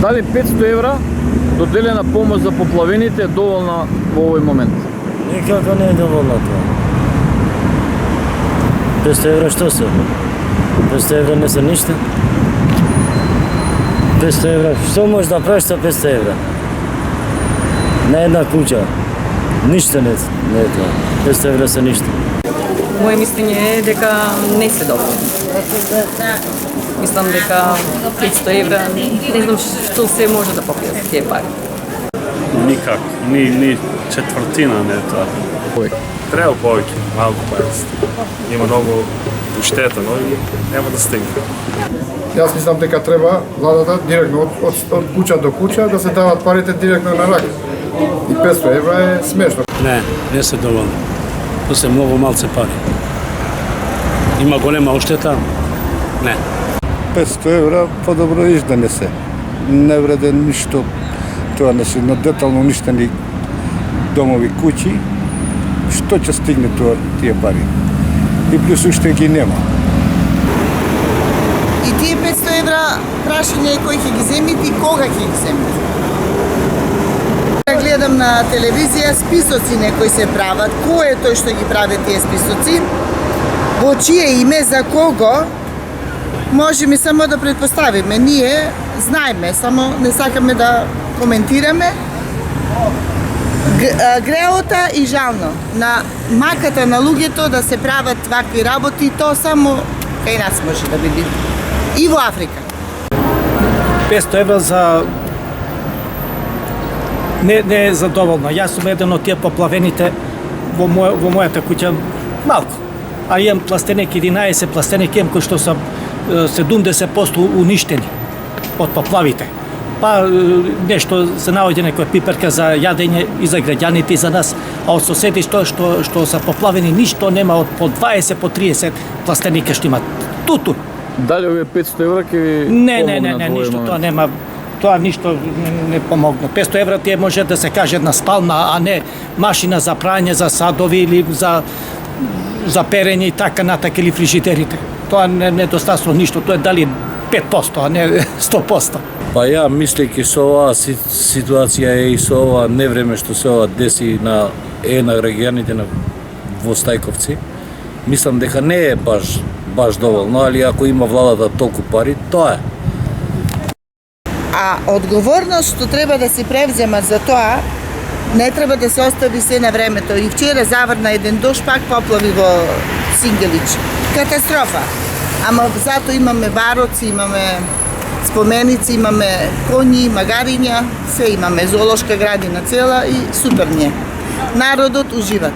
Дали 500 евра доделена помош за поплавените е доволна во овој момент? Никако не е доволно тоа. 500 евра што се? 500 евра не се ништо. 500 евра, што можеш да правиш со 500 евра? На една куќа. Ништо не е тоа. 500 евра се ништо. Моje мислење е дека не се доволни. Мислам дека 500 евра, не знам што се може да покрие за тие пари. Никак, ни четвртина не е тоа. Треба повеќе, малку повеќе. Има многу уштета, но нема да стигне. Јас мислам дека треба владата директно од куќа до куќа да се дават парите директно на рака. И 500 евра е смешно. Не се доволни. Тоа се многу малце пари. Има голема оштета? Не. 500 евра подобро иш да не се. Не вреде ништо тоа на детално уништени домови, куќи. Што ќе стигне тоа тие пари? И плюс уште ги нема. И тие 500 евра прашање е кој ќе ги земите и кога ќе ги земите. Гледам на телевизија списоци некои се прават. Кој е тој што ги прави тие списоци? Во чие име, за кого? Можеме само да предпоставиме. Ние знаеме, само не сакаме да коментираме. Греота и жално на маката на луѓето да се прават вакви работи, то само кај нас може да биде. И во Африка. 500 евра за не е задоволно. Јас сум еден од тие поплавените во мојата куќа малку. А имам пластенек 11 пластенек имам кои што се 70% уништени од поплавите. Па нешто се наоѓа некоја пиперка за јадење и за граѓаните и за нас, а од соседи што се поплавени ништо нема, од по 20 по 30 пластеника што имат. Туту. Дали овие 500 евра ќе ви Не, ништо тоа нема. Тоа ништо не помогна. 500 евра тие може да се каже една спална, а не машина за прање, за садови или за перење и така натака или фрижидерите. Тоа не достатува ништо, тоа е дали 5%, а не 100%. Па ја, мислејќи со оваа ситуација и со ова невреме што се ова деси на граѓаните во Стајковци, мислам дека не е баш доволно, али ако има владата толку пари, тоа е. А одговорност што треба да се превзема за тоа, не треба да се остави се на времето. И вчера заврна еден дожд, пак поплави во Сингелич. Катастрофа. Ама зато имаме бароци, имаме споменици, имаме коњи, магариња, се имаме, зоолошка градина цела и супер не. Народот ужива.